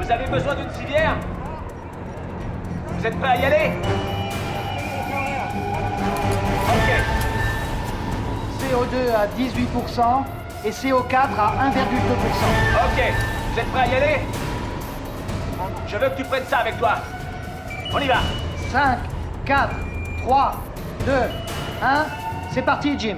Vous avez besoin d'une civière? Vous êtes prêts à y aller? Ok. CO2 à 18% et CO4 à 1,2%. Ok. Vous êtes prêts à y aller? Je veux que tu prennes ça avec toi. On y va. 5, 4, 3, 2, 1. C'est parti, Jim.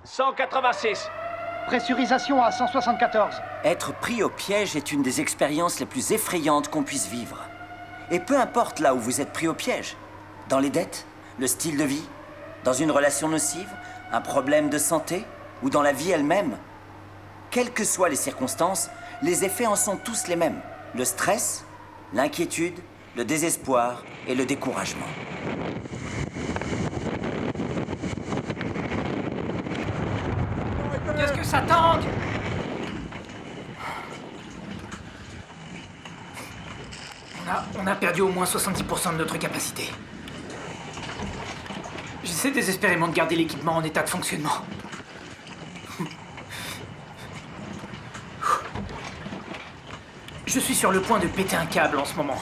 « 186. Pressurisation à 174. Être pris au piège est une des expériences les plus effrayantes qu'on puisse vivre. Et peu importe là où vous êtes pris au piège, dans les dettes, le style de vie, dans une relation nocive, un problème de santé ou dans la vie elle-même, quelles que soient les circonstances, les effets en sont tous les mêmes. Le stress, l'inquiétude, le désespoir et le découragement. Qu'est-ce que ça tangue? On a perdu au moins 70% de notre capacité. J'essaie désespérément de garder l'équipement en état de fonctionnement. Je suis sur le point de péter un câble en ce moment.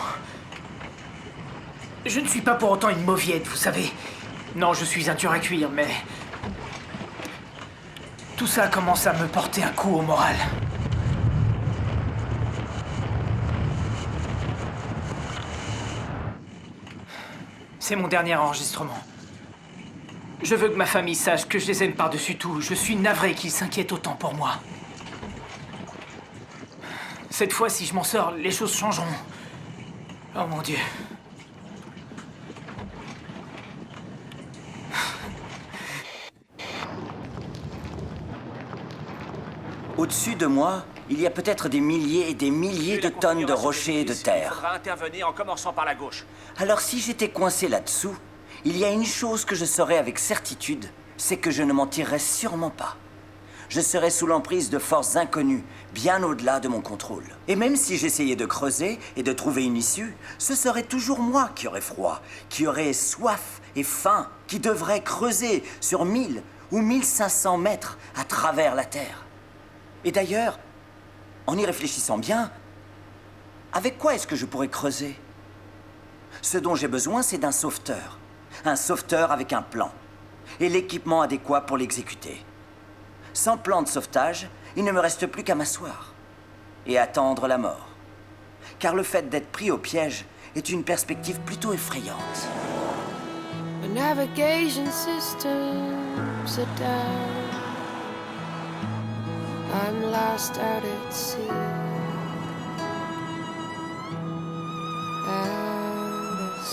Je ne suis pas pour autant une mauviette, vous savez. Non, je suis un dur à cuire, mais... tout ça commence à me porter un coup au moral. C'est mon dernier enregistrement. Je veux que ma famille sache que je les aime par-dessus tout. Je suis navré qu'ils s'inquiètent autant pour moi. Cette fois, si je m'en sors, les choses changeront. Oh mon Dieu. Au-dessus de moi, il y a peut-être des milliers et des milliers de tonnes de rochers et de Il terre. faudra intervenir en commençant par la gauche. Alors si j'étais coincé là-dessous, il y a une chose que je saurais avec certitude, c'est que je ne m'en tirerais sûrement pas. Je serais sous l'emprise de forces inconnues, bien au-delà de mon contrôle. Et même si j'essayais de creuser et de trouver une issue, ce serait toujours moi qui aurais froid, qui aurais soif et faim, qui devrait creuser sur 1000 ou 1500 mètres à travers la Terre. Et d'ailleurs, en y réfléchissant bien, avec quoi est-ce que je pourrais creuser? Ce dont j'ai besoin, c'est d'un sauveteur. Un sauveteur avec un plan. Et l'équipement adéquat pour l'exécuter. Sans plan de sauvetage, il ne me reste plus qu'à m'asseoir. Et attendre la mort. Car le fait d'être pris au piège est une perspective plutôt effrayante. The navigation systems are down. I'm lost out at sea.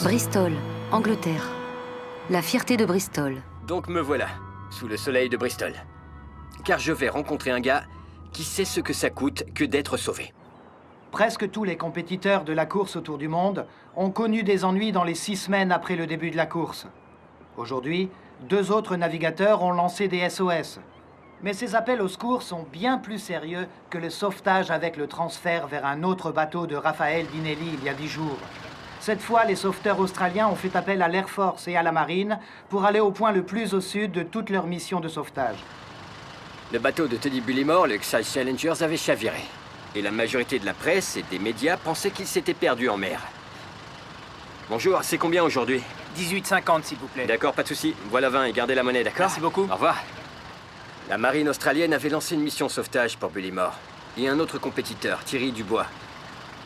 Bristol, Angleterre. La fierté de Bristol. Donc me voilà, sous le soleil de Bristol. Car je vais rencontrer un gars qui sait ce que ça coûte que d'être sauvé. Presque tous les compétiteurs de la course autour du monde ont connu des ennuis dans les 6 semaines après le début de la course. Aujourd'hui, 2 autres navigateurs ont lancé des SOS. Mais ces appels au secours sont bien plus sérieux que le sauvetage avec le transfert vers un autre bateau de Raphaël Dinelli il y a 10 jours. Cette fois, les sauveteurs australiens ont fait appel à l'Air Force et à la Marine pour aller au point le plus au sud de toute leur mission de sauvetage. Le bateau de Teddy Bullimore, le Excise Challengers, avait chaviré. Et la majorité de la presse et des médias pensaient qu'il s'était perdu en mer. Bonjour, c'est combien aujourd'hui? 18,50 s'il vous plaît. D'accord, pas de souci. Voilà 20 et gardez la monnaie, d'accord? Merci beaucoup. Au revoir. La marine australienne avait lancé une mission sauvetage pour Bullimore. Et un autre compétiteur, Thierry Dubois.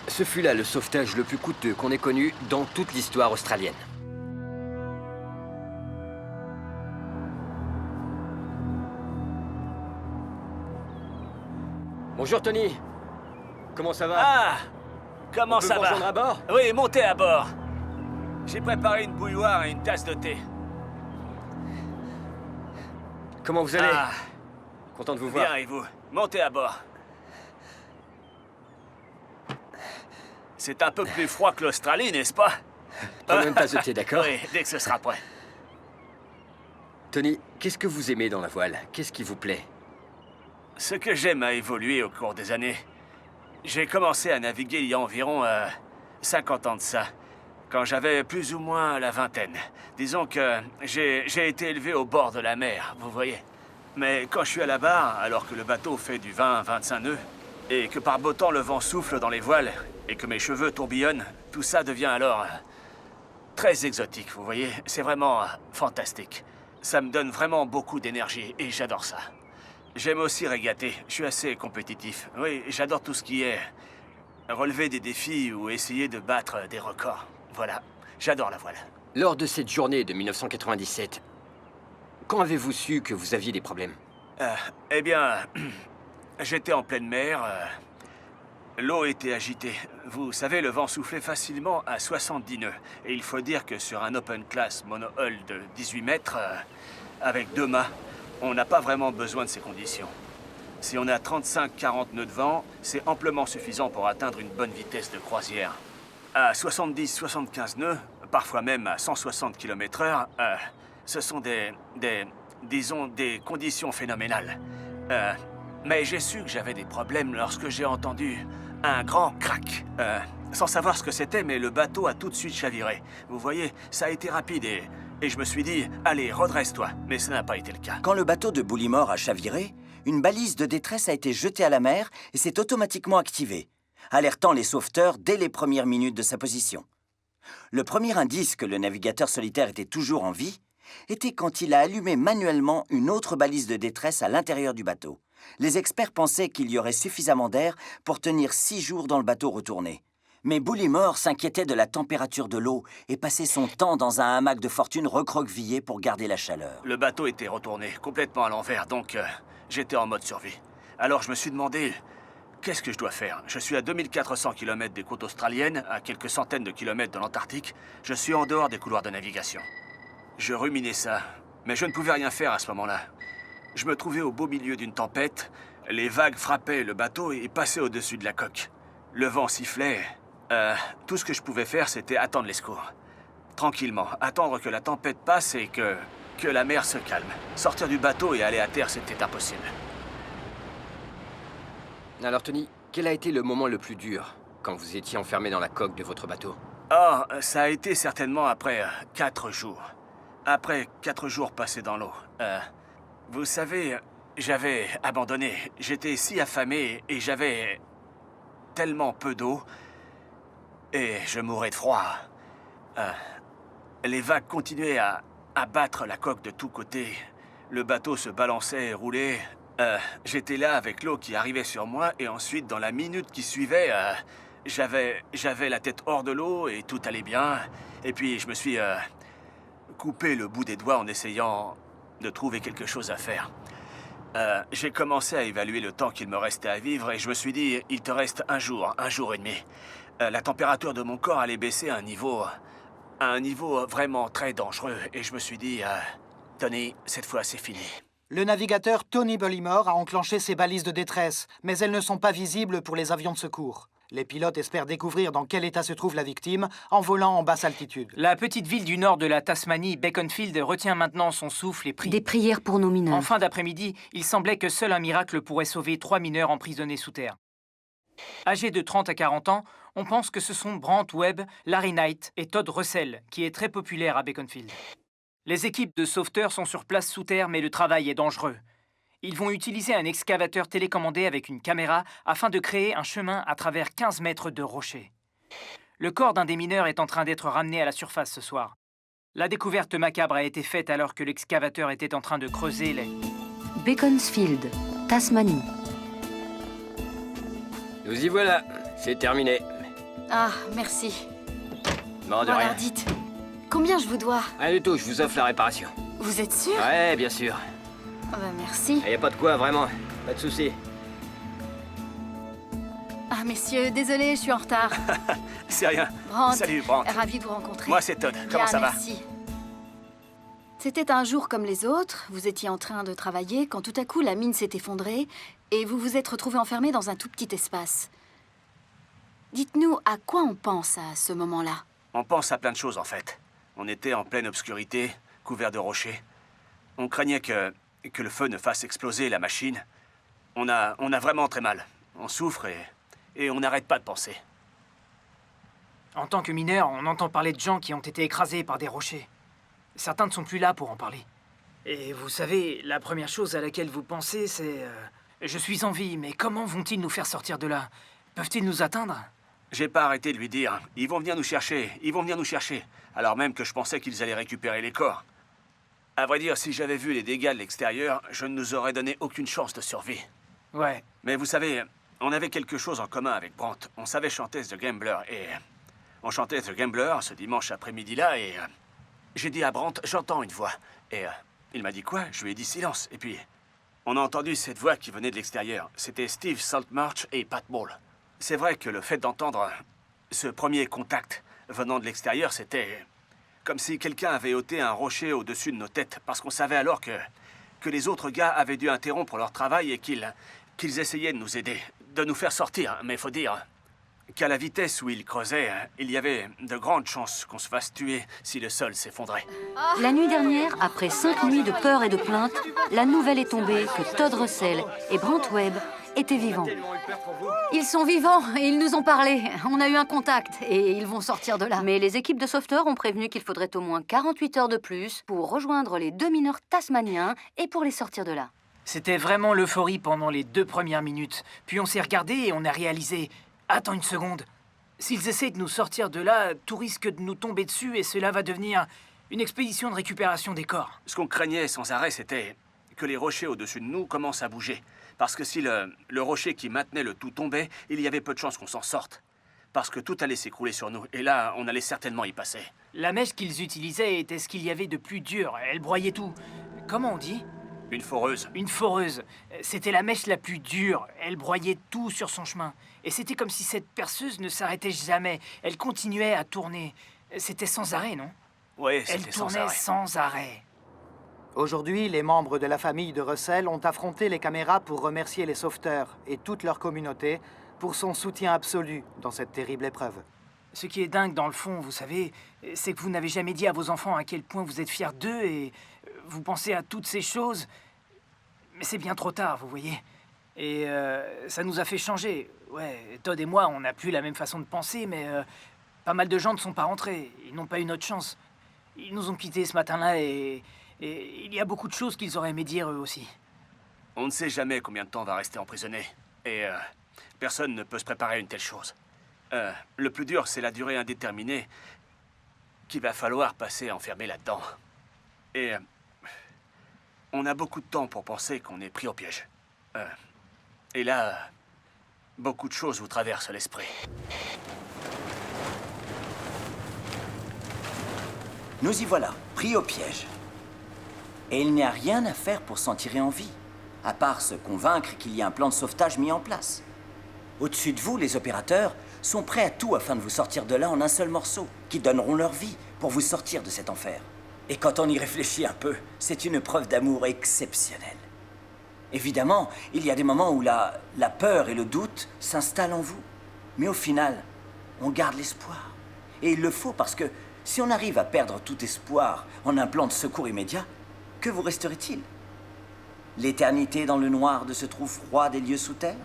Ce fut là le sauvetage le plus coûteux qu'on ait connu dans toute l'histoire australienne. Bonjour Tony. Comment ça va? Ah! Comment On peut ça vous va? rejoindre à bord? Oui, montez à bord. J'ai préparé une bouilloire et une tasse de thé. Comment vous allez? Ah, Content de vous voir. bien, et vous? Montez à bord. C'est un peu plus froid que l'Australie, n'est-ce pas? Prenons une tasse de thé, d'accord? Oui, dès que ce sera prêt. Tony, qu'est-ce que vous aimez dans la voile? Qu'est-ce qui vous plaît? Ce que j'aime a évolué au cours des années. J'ai commencé à naviguer il y a environ 50 ans de ça, quand j'avais plus ou moins la vingtaine. Disons que j'ai été élevé au bord de la mer, vous voyez. Mais quand je suis à la barre, alors que le bateau fait du 20-25 nœuds, et que par beau temps le vent souffle dans les voiles, et que mes cheveux tourbillonnent, tout ça devient alors très exotique, vous voyez. C'est vraiment fantastique. Ça me donne vraiment beaucoup d'énergie, et j'adore ça. J'aime aussi régater, je suis assez compétitif. Oui, j'adore tout ce qui est relever des défis ou essayer de battre des records. Voilà, j'adore la voile. Lors de cette journée de 1997, quand avez-vous su que vous aviez des problèmes? Eh bien, j'étais en pleine mer. L'eau était agitée. Vous savez, le vent soufflait facilement à 70 nœuds. Et il faut dire que sur un open class monohull de 18 mètres, avec 2 mâts, on n'a pas vraiment besoin de ces conditions. Si on a 35-40 nœuds de vent, c'est amplement suffisant pour atteindre une bonne vitesse de croisière. À 70-75 nœuds, parfois même à 160 km/h, ce sont disons, des conditions phénoménales. Mais j'ai su que j'avais des problèmes lorsque j'ai entendu un grand crack. Sans savoir ce que c'était, mais le bateau a tout de suite chaviré. Vous voyez, ça a été rapide et je me suis dit, allez, redresse-toi. Mais ça n'a pas été le cas. Quand le bateau de Bullimore a chaviré, une balise de détresse a été jetée à la mer et s'est automatiquement activée, alertant les sauveteurs dès les premières minutes de sa position. Le premier indice que le navigateur solitaire était toujours en vie était quand il a allumé manuellement une autre balise de détresse à l'intérieur du bateau. Les experts pensaient qu'il y aurait suffisamment d'air pour tenir 6 jours dans le bateau retourné. Mais Bullimore s'inquiétait de la température de l'eau et passait son temps dans un hamac de fortune recroquevillé pour garder la chaleur. Le bateau était retourné complètement à l'envers, donc j'étais en mode survie. Alors je me suis demandé, qu'est-ce que je dois faire? Je suis à 2400 km des côtes australiennes, à quelques centaines de kilomètres de l'Antarctique. Je suis en dehors des couloirs de navigation. Je ruminais ça, mais je ne pouvais rien faire à ce moment-là. Je me trouvais au beau milieu d'une tempête, les vagues frappaient le bateau et passaient au-dessus de la coque. Le vent sifflait. Tout ce que je pouvais faire, c'était attendre les secours. Tranquillement, attendre que la tempête passe et que la mer se calme. Sortir du bateau et aller à terre, c'était impossible. Alors Tony, quel a été le moment le plus dur quand vous étiez enfermé dans la coque de votre bateau? Oh, ça a été certainement après 4 jours. Après 4 jours passés dans l'eau. Vous savez, j'avais abandonné. J'étais si affamé et j'avais tellement peu d'eau. Et je mourais de froid. Les vagues continuaient à battre la coque de tous côtés. Le bateau se balançait et roulait. J'étais là avec l'eau qui arrivait sur moi et ensuite, dans la minute qui suivait, j'avais la tête hors de l'eau et tout allait bien. Et puis, je me suis coupé le bout des doigts en essayant de trouver quelque chose à faire. J'ai commencé à évaluer le temps qu'il me restait à vivre et je me suis dit, il te reste un jour et demi. La température de mon corps allait baisser à un niveau vraiment très dangereux. Et je me suis dit, Tony, cette fois c'est fini. Le navigateur Tony Bullimore a enclenché ses balises de détresse, mais elles ne sont pas visibles pour les avions de secours. Les pilotes espèrent découvrir dans quel état se trouve la victime en volant en basse altitude. La petite ville du nord de la Tasmanie, Beaconsfield, retient maintenant son souffle et prie. Des prières pour nos mineurs. En fin d'après-midi, il semblait que seul un miracle pourrait sauver 3 mineurs emprisonnés sous terre. Âgés de 30 à 40 ans, on pense que ce sont Brant Webb, Larry Knight et Todd Russell, qui est très populaire à Beaconsfield. Les équipes de sauveteurs sont sur place sous terre, mais le travail est dangereux. Ils vont utiliser un excavateur télécommandé avec une caméra afin de créer un chemin à travers 15 mètres de rochers. Le corps d'un des mineurs est en train d'être ramené à la surface ce soir. La découverte macabre a été faite alors que l'excavateur était en train de creuser les... Beaconsfield, Tasmanie. Nous y voilà, c'est terminé. Ah, merci. Bon, de Bon, rien. alors dites, combien je vous dois? Rien du tout, je vous offre la réparation. Vous êtes sûr? Ouais, bien sûr. Ah bah merci. Y a pas de quoi, vraiment. Pas de souci. Ah, messieurs, désolé, je suis en retard. C'est rien. Brant, Salut, Brant. ravi de vous rencontrer. Moi, c'est Todd. Comment Bien, ça va? merci. C'était un jour comme les autres, vous étiez en train de travailler quand tout à coup la mine s'est effondrée et vous vous êtes retrouvé enfermé dans un tout petit espace. Dites-nous à quoi on pense à ce moment-là. On pense à plein de choses, en fait. On était en pleine obscurité, couvert de rochers. On craignait que le feu ne fasse exploser la machine. On a vraiment très mal. On souffre et on n'arrête pas de penser. En tant que mineur, on entend parler de gens qui ont été écrasés par des rochers. Certains ne sont plus là pour en parler. Et vous savez, la première chose à laquelle vous pensez, c'est... je suis en vie, mais comment vont-ils nous faire sortir de là? Peuvent-ils nous atteindre? J'ai pas arrêté de lui dire. Ils vont venir nous chercher, ils vont venir nous chercher. Alors même que je pensais qu'ils allaient récupérer les corps. À vrai dire, si j'avais vu les dégâts de l'extérieur, je ne nous aurais donné aucune chance de survie. Ouais. Mais vous savez, on avait quelque chose en commun avec Brandt. On savait chanter The Gambler et... On chantait The Gambler ce dimanche après-midi-là et... J'ai dit à Brandt, j'entends une voix. Et il m'a dit quoi? Je lui ai dit silence. Et puis, on a entendu cette voix qui venait de l'extérieur. C'était Steve Saltmarsh et Pat Ball. C'est vrai que le fait d'entendre ce premier contact venant de l'extérieur, c'était comme si quelqu'un avait ôté un rocher au-dessus de nos têtes. Parce qu'on savait alors que les autres gars avaient dû interrompre leur travail et qu'ils essayaient de nous aider, de nous faire sortir. Mais faut dire qu'à la vitesse où ils creusaient, il y avait de grandes chances qu'on se fasse tuer si le sol s'effondrait. La nuit dernière, après 5 nuits de peur et de plainte, la nouvelle est tombée que Todd Russell et Brandt Webb étaient vivants. Ils sont vivants et ils nous ont parlé. On a eu un contact et ils vont sortir de là. Mais les équipes de sauveteurs ont prévenu qu'il faudrait au moins 48 heures de plus pour rejoindre les 2 mineurs tasmaniens et pour les sortir de là. C'était vraiment l'euphorie pendant les 2 premières minutes. Puis on s'est regardé et on a réalisé... Attends une seconde. S'ils essaient de nous sortir de là, tout risque de nous tomber dessus et cela va devenir une expédition de récupération des corps. Ce qu'on craignait sans arrêt, c'était que les rochers au-dessus de nous commencent à bouger. Parce que si le rocher qui maintenait le tout tombait, il y avait peu de chances qu'on s'en sorte. Parce que tout allait s'écrouler sur nous. Et là, on allait certainement y passer. La mèche qu'ils utilisaient était ce qu'il y avait de plus dur. Elle broyait tout. Comment on dit? Une foreuse. Une foreuse. C'était la mèche la plus dure. Elle broyait tout sur son chemin. Et c'était comme si cette perceuse ne s'arrêtait jamais. Elle continuait à tourner. C'était sans arrêt, non? Oui, Elle c'était sans tournait arrêt. sans arrêt. Aujourd'hui, les membres de la famille de Russell ont affronté les caméras pour remercier les sauveteurs et toute leur communauté pour son soutien absolu dans cette terrible épreuve. Ce qui est dingue dans le fond, vous savez, c'est que vous n'avez jamais dit à vos enfants à quel point vous êtes fiers d'eux et vous pensez à toutes ces choses. Mais c'est bien trop tard, vous voyez. Et ça nous a fait changer. Ouais, Todd et moi, on n'a plus la même façon de penser, mais pas mal de gens ne sont pas rentrés. Ils n'ont pas eu notre chance. Ils nous ont quittés ce matin-là et il y a beaucoup de choses qu'ils auraient aimé dire eux aussi. On ne sait jamais combien de temps on va rester emprisonné. Et personne ne peut se préparer à une telle chose. Le plus dur, c'est la durée indéterminée qu'il va falloir passer enfermé là-dedans. Et on a beaucoup de temps pour penser qu'on est pris au piège. Et là, beaucoup de choses vous traversent l'esprit. Nous y voilà, pris au piège. Et il n'y a rien à faire pour s'en tirer en vie, à part se convaincre qu'il y a un plan de sauvetage mis en place. Au-dessus de vous, les opérateurs sont prêts à tout afin de vous sortir de là en un seul morceau, qui donneront leur vie pour vous sortir de cet enfer. Et quand on y réfléchit un peu, c'est une preuve d'amour exceptionnelle. Évidemment, il y a des moments où la peur et le doute s'installent en vous. Mais au final, on garde l'espoir. Et il le faut parce que si on arrive à perdre tout espoir en un plan de secours immédiat, que vous resterait-il? L'éternité dans le noir de ce trou froid des lieux sous terre?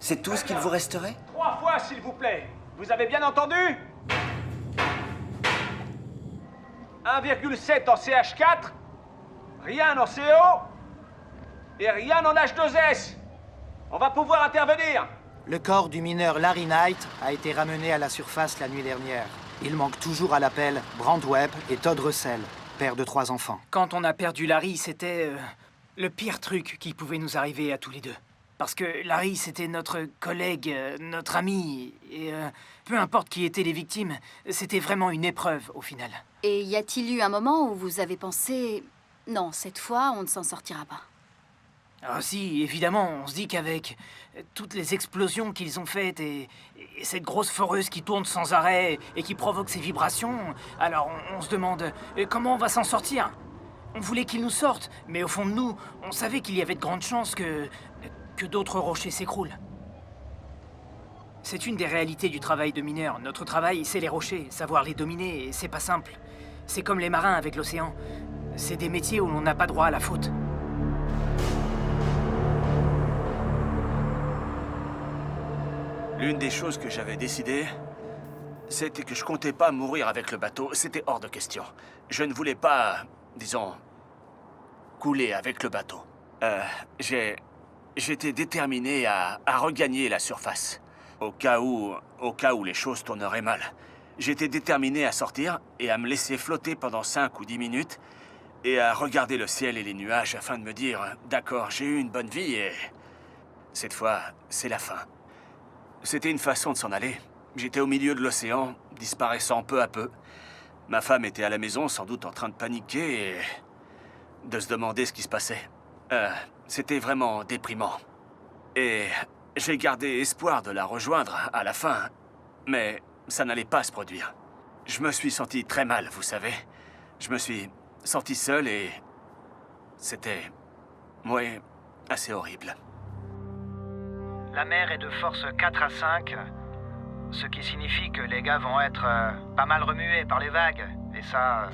C'est tout ce qu'il vous resterait? 3 fois, s'il vous plaît. Vous avez bien entendu? 1,7 en CH4, rien en CO et rien en H2S. On va pouvoir intervenir. Le corps du mineur Larry Knight a été ramené à la surface la nuit dernière. Il manque toujours à l'appel Brandt Webb et Todd Russell, père de 3 enfants. Quand on a perdu Larry, c'était le pire truc qui pouvait nous arriver à tous les deux. Parce que Larry, c'était notre collègue, notre ami, et peu importe qui étaient les victimes, c'était vraiment une épreuve au final. Et y a-t-il eu un moment où vous avez pensé... Non, cette fois, on ne s'en sortira pas. Ah si, évidemment, on se dit qu'avec toutes les explosions qu'ils ont faites et cette grosse foreuse qui tourne sans arrêt et qui provoque ces vibrations, alors on se demande comment on va s'en sortir. On voulait qu'il nous sorte, mais au fond de nous, on savait qu'il y avait de grandes chances que d'autres rochers s'écroulent. C'est une des réalités du travail de mineur. Notre travail, c'est les rochers, savoir les dominer, et c'est pas simple. C'est comme les marins avec l'océan. C'est des métiers où l'on n'a pas droit à la faute. L'une des choses que j'avais décidé, c'était que je comptais pas mourir avec le bateau. C'était hors de question. Je ne voulais pas, disons, couler avec le bateau. J'étais déterminé à regagner la surface, au cas où les choses tourneraient mal. J'étais déterminé à sortir et à me laisser flotter pendant 5 ou 10 minutes et à regarder le ciel et les nuages afin de me dire « D'accord, j'ai eu une bonne vie et cette fois, c'est la fin ». C'était une façon de s'en aller. J'étais au milieu de l'océan, disparaissant peu à peu. Ma femme était à la maison, sans doute en train de paniquer et de se demander ce qui se passait. C'était vraiment déprimant. Et j'ai gardé espoir de la rejoindre à la fin, mais ça n'allait pas se produire. Je me suis senti très mal, vous savez. Je me suis senti seul et c'était, ouais, assez horrible. La mer est de force 4 à 5, ce qui signifie que les gars vont être pas mal remués par les vagues. Et ça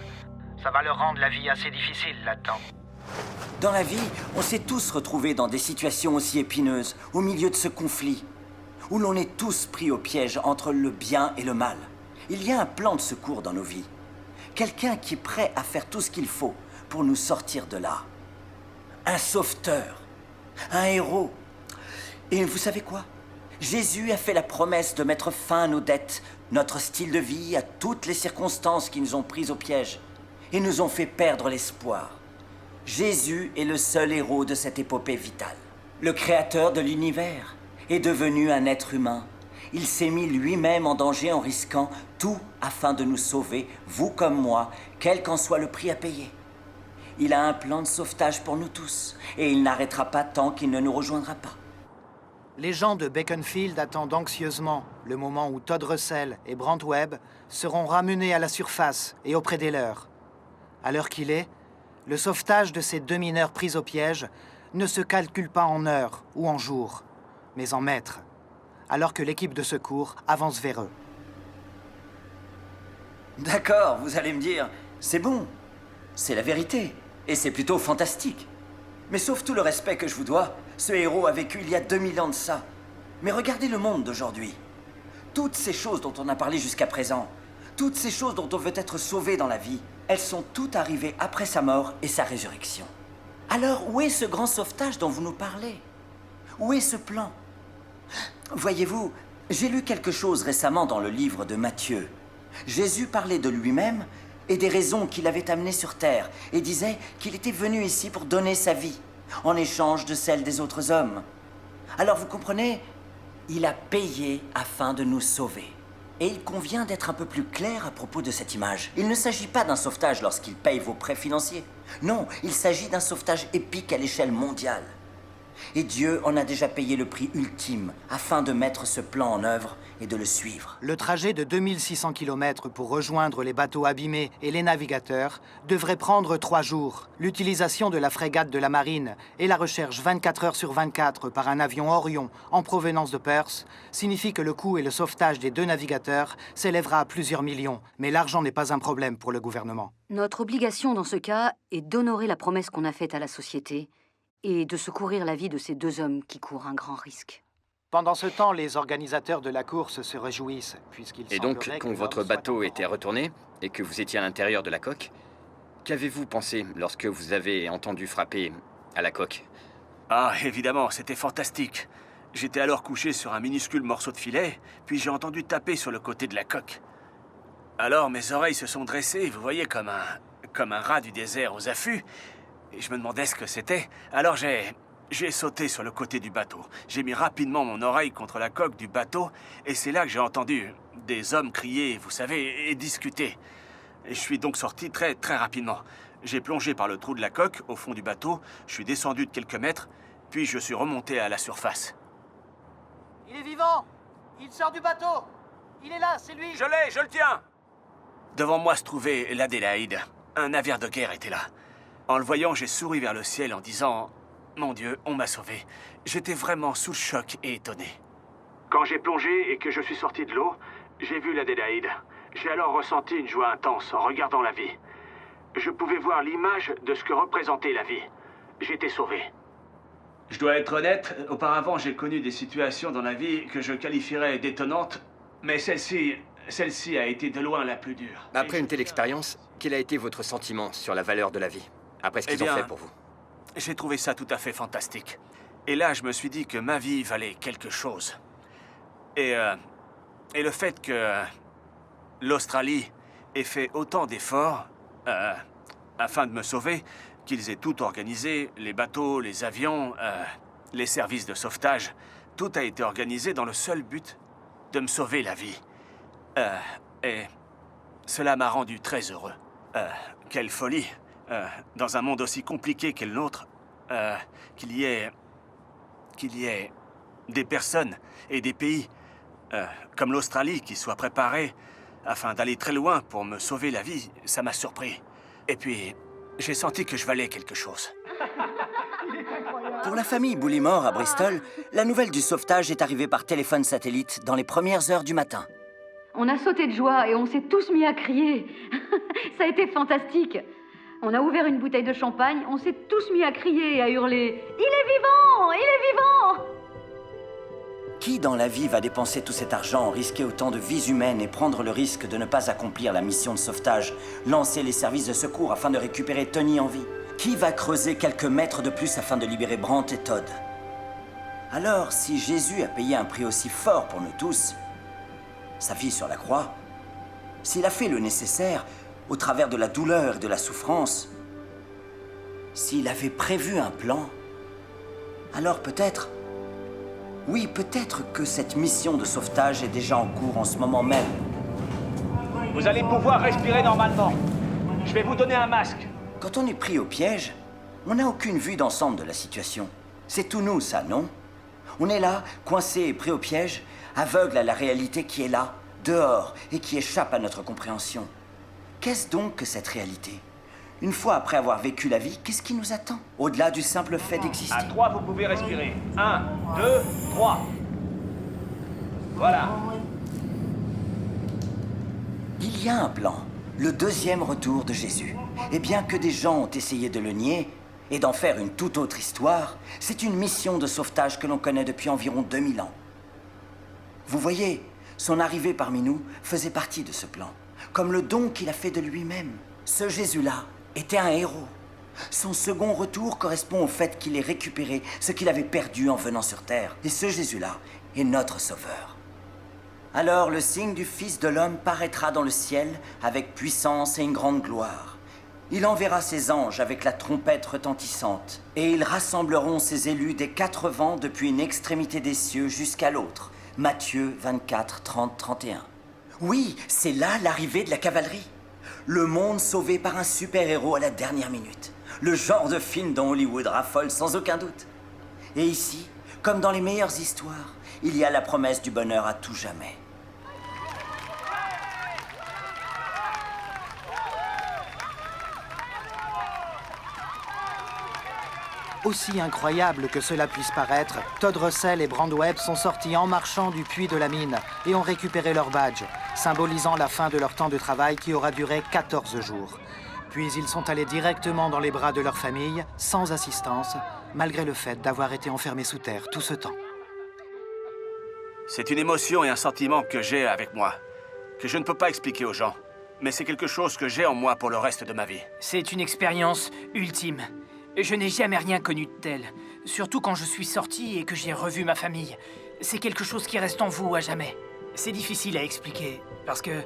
va leur rendre la vie assez difficile là-dedans. Dans la vie, on s'est tous retrouvés dans des situations aussi épineuses, au milieu de ce conflit, où l'on est tous pris au piège entre le bien et le mal. Il y a un plan de secours dans nos vies. Quelqu'un qui est prêt à faire tout ce qu'il faut pour nous sortir de là. Un sauveteur, un héros. Et vous savez quoi? Jésus a fait la promesse de mettre fin à nos dettes, notre style de vie, à toutes les circonstances qui nous ont pris au piège et nous ont fait perdre l'espoir. Jésus est le seul héros de cette épopée vitale. Le créateur de l'univers est devenu un être humain. Il s'est mis lui-même en danger en risquant tout afin de nous sauver, vous comme moi, quel qu'en soit le prix à payer. Il a un plan de sauvetage pour nous tous et il n'arrêtera pas tant qu'il ne nous rejoindra pas. Les gens de Beaconsfield attendent anxieusement le moment où Todd Russell et Brant Webb seront ramenés à la surface et auprès des leurs. À l'heure qu'il est, le sauvetage de ces 2 mineurs pris au piège ne se calcule pas en heures ou en jours, mais en mètres, alors que l'équipe de secours avance vers eux. D'accord, vous allez me dire, c'est bon, c'est la vérité, et c'est plutôt fantastique. Mais sauf tout le respect que je vous dois, ce héros a vécu il y a 2000 ans de ça. Mais regardez le monde d'aujourd'hui. Toutes ces choses dont on a parlé jusqu'à présent, toutes ces choses dont on veut être sauvé dans la vie, elles sont toutes arrivées après sa mort et sa résurrection. Alors, où est ce grand sauvetage dont vous nous parlez? Où est ce plan? Voyez-vous, j'ai lu quelque chose récemment dans le livre de Matthieu. Jésus parlait de lui-même et des raisons qui l'avaient amené sur terre, et disait qu'il était venu ici pour donner sa vie, en échange de celle des autres hommes. Alors vous comprenez, il a payé afin de nous sauver. Et il convient d'être un peu plus clair à propos de cette image. Il ne s'agit pas d'un sauvetage lorsqu'il paye vos prêts financiers. Non, il s'agit d'un sauvetage épique à l'échelle mondiale. Et Dieu en a déjà payé le prix ultime afin de mettre ce plan en œuvre et de le suivre. Le trajet de 2600 km pour rejoindre les bateaux abîmés et les navigateurs devrait prendre 3 jours. L'utilisation de la frégate de la marine et la recherche 24 heures sur 24 par un avion Orion en provenance de Perth signifie que le coût et le sauvetage des 2 navigateurs s'élèvera à plusieurs millions. Mais l'argent n'est pas un problème pour le gouvernement. Notre obligation dans ce cas est d'honorer la promesse qu'on a faite à la société et de secourir la vie de ces 2 hommes qui courent un grand risque. Pendant ce temps, les organisateurs de la course se réjouissent, puisqu'ils Et donc, semblerait quand que votre l'homme soit bateau encore était en- retourné et que vous étiez à l'intérieur de la coque, qu'avez-vous pensé lorsque vous avez entendu frapper à la coque? Ah, évidemment, c'était fantastique. J'étais alors couché sur un minuscule morceau de filet, puis j'ai entendu taper sur le côté de la coque. Alors mes oreilles se sont dressées, vous voyez, comme un rat du désert aux affûts, et je me demandais ce que c'était. Alors j'ai sauté sur le côté du bateau. J'ai mis rapidement mon oreille contre la coque du bateau, et c'est là que j'ai entendu des hommes crier, vous savez, et discuter. Et je suis donc sorti très, très rapidement. J'ai plongé par le trou de la coque, au fond du bateau, je suis descendu de quelques mètres, puis je suis remonté à la surface. Il est vivant! Il sort du bateau! Il est là, c'est lui! Je l'ai, je le tiens! Devant moi se trouvait l'Adélaïde. Un navire de guerre était là. En le voyant, j'ai souri vers le ciel en disant « Mon Dieu, on m'a sauvé ». J'étais vraiment sous le choc et étonné. Quand j'ai plongé et que je suis sorti de l'eau, j'ai vu l'Adélaïde. J'ai alors ressenti une joie intense en regardant la vie. Je pouvais voir l'image de ce que représentait la vie. J'étais sauvé. Je dois être honnête, auparavant j'ai connu des situations dans la vie que je qualifierais d'étonnantes, mais celle-ci a été de loin la plus dure. Après une telle expérience, quel a été votre sentiment sur la valeur de la vie, après ce qu'ils ont fait pour vous? J'ai trouvé ça tout à fait fantastique. Et là, je me suis dit que ma vie valait quelque chose. Et le fait que l'Australie ait fait autant d'efforts afin de me sauver, qu'ils aient tout organisé, les bateaux, les avions, les services de sauvetage, tout a été organisé dans le seul but de me sauver la vie. Et cela m'a rendu très heureux. Quelle folie, dans un monde aussi compliqué qu'est le nôtre, qu'il y ait des personnes et des pays comme l'Australie qui soient préparés afin d'aller très loin pour me sauver la vie. Ça m'a surpris. Et puis, j'ai senti que je valais quelque chose. Pour la famille Bullimore à Bristol, la nouvelle du sauvetage est arrivée par téléphone satellite dans les premières heures du matin. On a sauté de joie et on s'est tous mis à crier. Ça a été fantastique. On a ouvert une bouteille de champagne, on s'est tous mis à crier et à hurler « Il est vivant! Il est vivant !» Qui dans la vie va dépenser tout cet argent, risquer autant de vies humaines et prendre le risque de ne pas accomplir la mission de sauvetage, lancer les services de secours afin de récupérer Tony en vie? Qui va creuser quelques mètres de plus afin de libérer Brant et Todd? Alors, si Jésus a payé un prix aussi fort pour nous tous, sa vie sur la croix, s'il a fait le nécessaire au travers de la douleur et de la souffrance, s'il avait prévu un plan, alors peut-être, oui, peut-être que cette mission de sauvetage est déjà en cours en ce moment même. Vous allez pouvoir respirer normalement. Je vais vous donner un masque. Quand on est pris au piège, on n'a aucune vue d'ensemble de la situation. C'est tout nous, ça, non? On est là, coincé et pris au piège, aveugle à la réalité qui est là, dehors, et qui échappe à notre compréhension. Qu'est-ce donc que cette réalité? Une fois après avoir vécu la vie, qu'est-ce qui nous attend? Au-delà du simple fait d'exister. À 3, vous pouvez respirer. 1, 2, 3. Voilà. Il y a un plan, le deuxième retour de Jésus. Et bien que des gens ont essayé de le nier et d'en faire une toute autre histoire, c'est une mission de sauvetage que l'on connaît depuis environ 2000 ans. Vous voyez, son arrivée parmi nous faisait partie de ce plan, comme le don qu'il a fait de lui-même. Ce Jésus-là était un héros. Son second retour correspond au fait qu'il ait récupéré ce qu'il avait perdu en venant sur Terre. Et ce Jésus-là est notre sauveur. Alors le signe du Fils de l'homme paraîtra dans le ciel avec puissance et une grande gloire. Il enverra ses anges avec la trompette retentissante, et ils rassembleront ses élus des 4 vents depuis une extrémité des cieux jusqu'à l'autre. Matthieu 24, 30, 31. Oui, c'est là l'arrivée de la cavalerie. Le monde sauvé par un super-héros à la dernière minute. Le genre de film dont Hollywood raffole sans aucun doute. Et ici, comme dans les meilleures histoires, il y a la promesse du bonheur à tout jamais. Aussi incroyable que cela puisse paraître, Todd Russell et Brant Webb sont sortis en marchant du puits de la mine et ont récupéré leur badge, symbolisant la fin de leur temps de travail qui aura duré 14 jours. Puis ils sont allés directement dans les bras de leur famille, sans assistance, malgré le fait d'avoir été enfermés sous terre tout ce temps. C'est une émotion et un sentiment que j'ai avec moi, que je ne peux pas expliquer aux gens. Mais c'est quelque chose que j'ai en moi pour le reste de ma vie. C'est une expérience ultime. Je n'ai jamais rien connu de tel. Surtout quand je suis sorti et que j'ai revu ma famille. C'est quelque chose qui reste en vous à jamais. C'est difficile à expliquer, parce que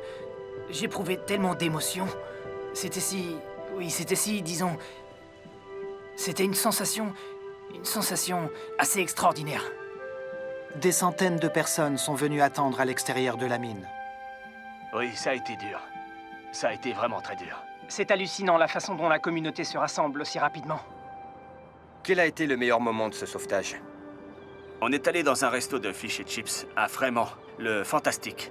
j'éprouvais tellement d'émotions. C'était si... Oui, c'était si, disons... C'était une sensation assez extraordinaire. Des centaines de personnes sont venues attendre à l'extérieur de la mine. Oui, ça a été dur. Ça a été vraiment très dur. C'est hallucinant la façon dont la communauté se rassemble aussi rapidement. Quel a été le meilleur moment de ce sauvetage? On est allé dans un resto de fish et chips à Fremont, le Fantastique.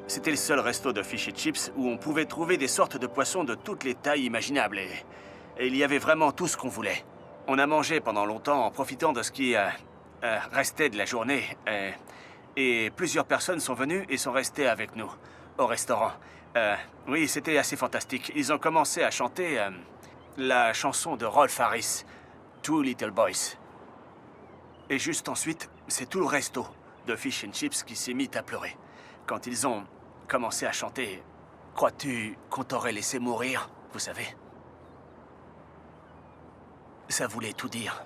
C'était le seul resto de fish et chips où on pouvait trouver des sortes de poissons de toutes les tailles imaginables. Et il y avait vraiment tout ce qu'on voulait. On a mangé pendant longtemps en profitant de ce qui restait de la journée. Et plusieurs personnes sont venues et sont restées avec nous au restaurant. Oui, c'était assez fantastique. Ils ont commencé à chanter la chanson de Rolf Harris, Two Little Boys. Et juste ensuite, c'est tout le resto de Fish and Chips qui s'est mis à pleurer. Quand ils ont commencé à chanter, crois-tu qu'on t'aurait laissé mourir, vous savez? Ça voulait tout dire.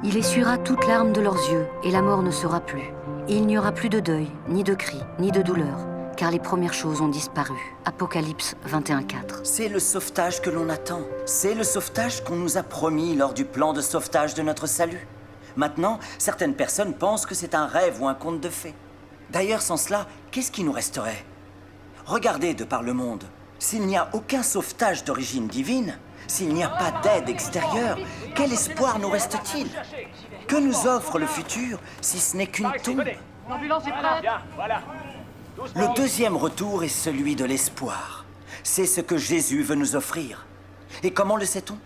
Il essuiera toute larme de leurs yeux, et la mort ne sera plus. Et il n'y aura plus de deuil, ni de cris, ni de douleur, car les premières choses ont disparu. Apocalypse 21:4. C'est le sauvetage que l'on attend. C'est le sauvetage qu'on nous a promis lors du plan de sauvetage de notre salut. Maintenant, certaines personnes pensent que c'est un rêve ou un conte de fées. D'ailleurs, sans cela, qu'est-ce qui nous resterait? Regardez de par le monde. S'il n'y a aucun sauvetage d'origine divine, s'il n'y a pas d'aide extérieure, quel espoir nous reste-t-il? Que nous offre le futur si ce n'est qu'une tombe? L'ambulance est prête. Le deuxième retour est celui de l'espoir. C'est ce que Jésus veut nous offrir. Et comment le sait-on?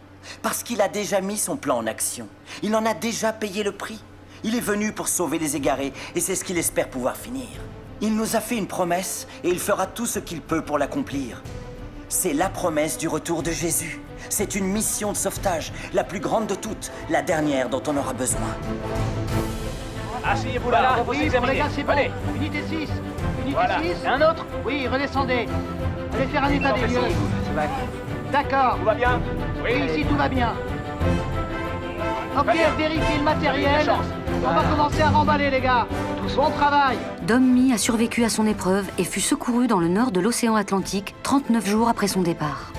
Parce qu'il a déjà mis son plan en action. Il en a déjà payé le prix. Il est venu pour sauver les égarés, et c'est ce qu'il espère pouvoir finir. Il nous a fait une promesse, et il fera tout ce qu'il peut pour l'accomplir. C'est la promesse du retour de Jésus. C'est une mission de sauvetage, la plus grande de toutes, la dernière dont on aura besoin. Asseyez-vous là, Oui, pour les gars, c'est bon. Unité 6. Unité Voilà. 6. Un autre? Oui, redescendez. Allez faire un état des lieux. D'accord. Tout va bien? Oui, ici, tout va bien. Ok, vérifiez le matériel. On va commencer à remballer, les gars. Bon travail. Dom-Mi a survécu à son épreuve et fut secouru dans le nord de l'océan Atlantique 39 jours après son départ.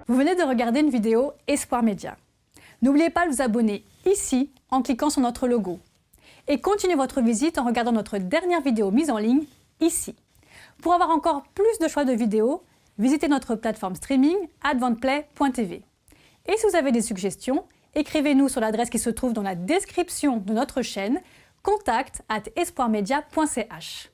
Vous venez de regarder une vidéo Espoir Média. N'oubliez pas de vous abonner ici en cliquant sur notre logo. Et continuez votre visite en regardant notre dernière vidéo mise en ligne ici. Pour avoir encore plus de choix de vidéos, visitez notre plateforme streaming advantplay.tv. Et si vous avez des suggestions, écrivez-nous sur l'adresse qui se trouve dans la description de notre chaîne contact@espoirmedia.ch.